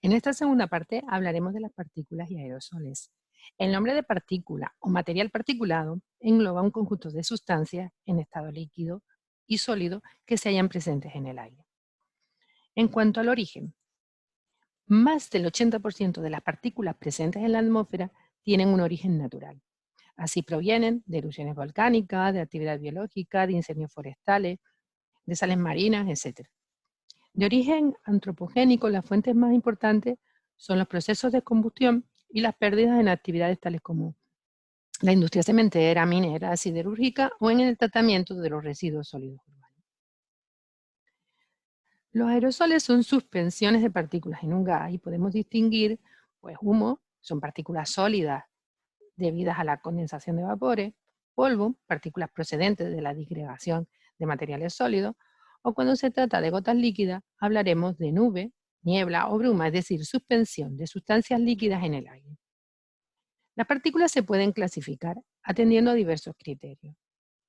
En esta segunda parte hablaremos de las partículas y aerosoles. El nombre de partícula o material particulado engloba un conjunto de sustancias en estado líquido y sólido que se hallan presentes en el aire. En cuanto al origen, más del 80% de las partículas presentes en la atmósfera tienen un origen natural. Así provienen de erupciones volcánicas, de actividad biológica, de incendios forestales, de sales marinas, etc. De origen antropogénico, las fuentes más importantes son los procesos de combustión y las pérdidas en actividades tales como la industria cementera, minera, siderúrgica o en el tratamiento de los residuos sólidos urbanos. Los aerosoles son suspensiones de partículas en un gas y podemos distinguir, pues humo, son partículas sólidas debidas a la condensación de vapores, polvo, partículas procedentes de la disgregación de materiales sólidos, o cuando se trata de gotas líquidas, hablaremos de nube, niebla o bruma, es decir, suspensión de sustancias líquidas en el aire. Las partículas se pueden clasificar atendiendo a diversos criterios.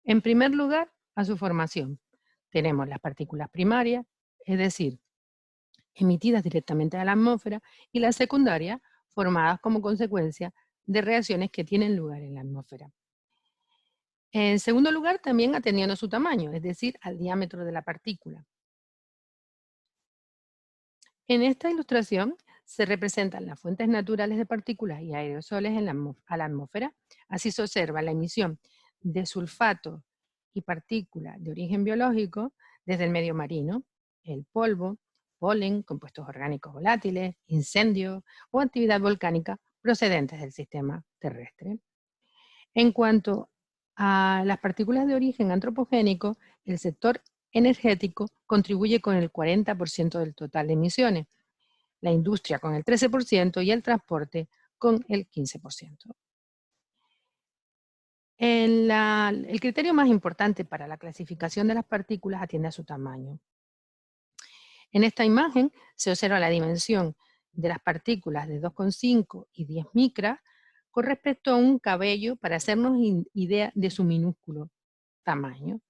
En primer lugar, a su formación. Tenemos las partículas primarias, es decir, emitidas directamente a la atmósfera, y las secundarias, formadas como consecuencia de reacciones que tienen lugar en la atmósfera. En segundo lugar, también atendiendo a su tamaño, es decir, al diámetro de la partícula. En esta ilustración se representan las fuentes naturales de partículas y aerosoles a la atmósfera. Así se observa la emisión de sulfatos y partículas de origen biológico desde el medio marino, el polvo, polen, compuestos orgánicos volátiles, incendios o actividad volcánica procedentes del sistema terrestre. En cuanto a las partículas de origen antropogénico, el sector energético contribuye con el 40% del total de emisiones, la industria con el 13% y el transporte con el 15%. El criterio más importante para la clasificación de las partículas atiende a su tamaño. En esta imagen se observa la dimensión de las partículas de 2,5 y 10 micras con respecto a un cabello para hacernos idea de su minúsculo tamaño.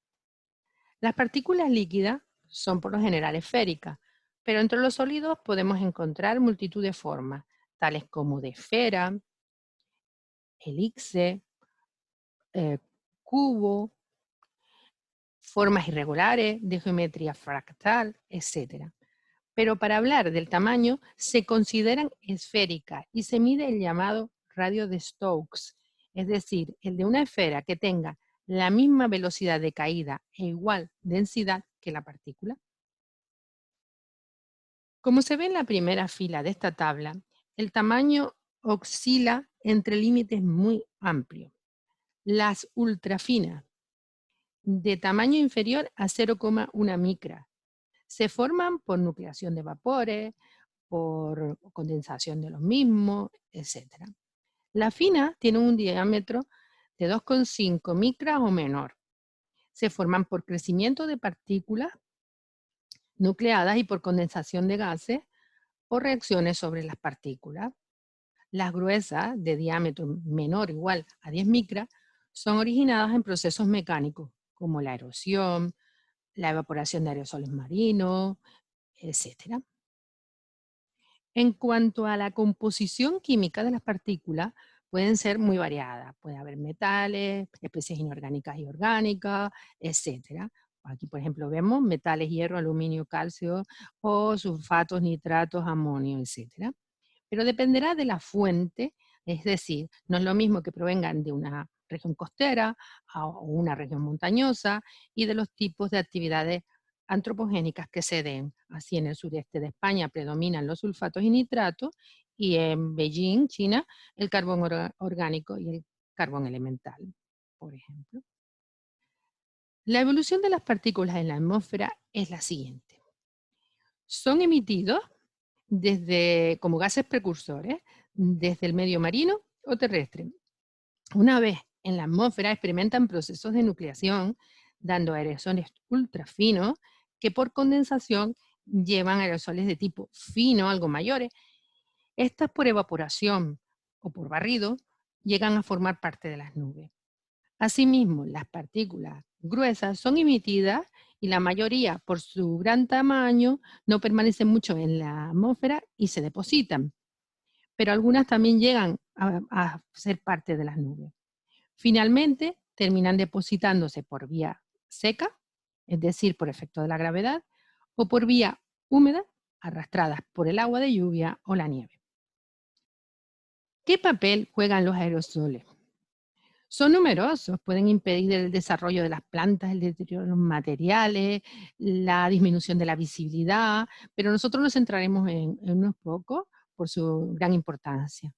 Las partículas líquidas son por lo general esféricas, pero entre los sólidos podemos encontrar multitud de formas, tales como de esfera, elipse, cubo, formas irregulares, de geometría fractal, etc. Pero para hablar del tamaño se consideran esféricas y se mide el llamado radio de Stokes, es decir, el de una esfera que tenga la misma velocidad de caída e igual densidad que la partícula. Como se ve en la primera fila de esta tabla, el tamaño oscila entre límites muy amplios. Las ultrafinas, de tamaño inferior a 0,1 micra, se forman por nucleación de vapores, por condensación de los mismos, etc. Las finas tienen un diámetro de 2,5 micras o menor. Se forman por crecimiento de partículas nucleadas y por condensación de gases o reacciones sobre las partículas. Las gruesas, de diámetro menor o igual a 10 micras, son originadas en procesos mecánicos, como la erosión, la evaporación de aerosoles marinos, etc. En cuanto a la composición química de las partículas, pueden ser muy variadas. Puede haber metales, especies inorgánicas y orgánicas, etc. Aquí, por ejemplo, vemos metales, hierro, aluminio, calcio, o sulfatos, nitratos, amonio, etc. Pero dependerá de la fuente, es decir, no es lo mismo que provengan de una región costera o una región montañosa y de los tipos de actividades antropogénicas que se den. Así en el sureste de España predominan los sulfatos y nitratos y en Beijing, China, el carbón orgánico y el carbón elemental, por ejemplo. La evolución de las partículas en la atmósfera es la siguiente. Son emitidos como gases precursores desde el medio marino o terrestre. Una vez en la atmósfera experimentan procesos de nucleación, dando aerosoles ultrafinos que por condensación llevan aerosoles de tipo fino, algo mayores. Estas por evaporación o por barrido llegan a formar parte de las nubes. Asimismo, las partículas gruesas son emitidas y la mayoría, por su gran tamaño, no permanecen mucho en la atmósfera y se depositan, pero algunas también llegan a ser parte de las nubes. Finalmente, terminan depositándose por vía seca, es decir, por efecto de la gravedad, o por vía húmeda, arrastradas por el agua de lluvia o la nieve. ¿Qué papel juegan los aerosoles? Son numerosos, pueden impedir el desarrollo de las plantas, el deterioro de los materiales, la disminución de la visibilidad, pero nosotros nos centraremos en unos pocos por su gran importancia.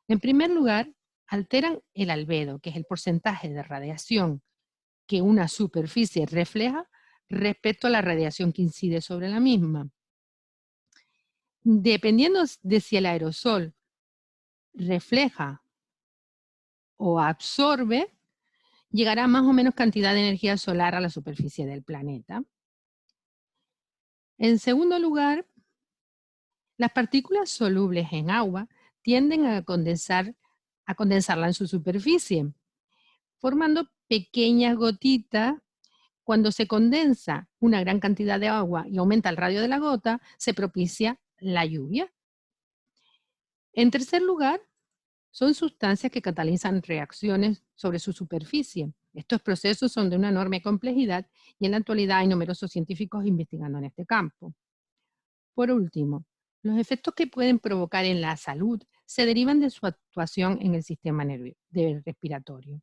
En primer lugar, alteran el albedo, que es el porcentaje de radiación que una superficie refleja respecto a la radiación que incide sobre la misma. Dependiendo de si el aerosol refleja o absorbe, llegará más o menos cantidad de energía solar a la superficie del planeta. En segundo lugar, las partículas solubles en agua tienden a condensarla en su superficie, formando pequeñas gotitas. Cuando se condensa una gran cantidad de agua y aumenta el radio de la gota, se propicia la lluvia. En tercer lugar, son sustancias que catalizan reacciones sobre su superficie. Estos procesos son de una enorme complejidad y en la actualidad hay numerosos científicos investigando en este campo. Por último, los efectos que pueden provocar en la salud se derivan de su actuación en el sistema respiratorio.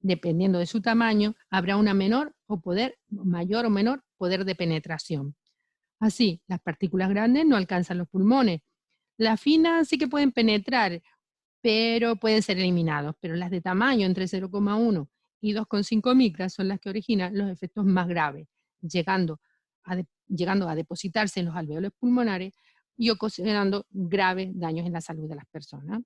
Dependiendo de su tamaño, habrá una mayor o menor poder de penetración. Así, las partículas grandes no alcanzan los pulmones. Las finas sí que pueden penetrar, pero pueden ser eliminados. Pero las de tamaño entre 0,1 y 2,5 micras son las que originan los efectos más graves, llegando a depositarse en los alveolos pulmonares y ocasionando graves daños en la salud de las personas.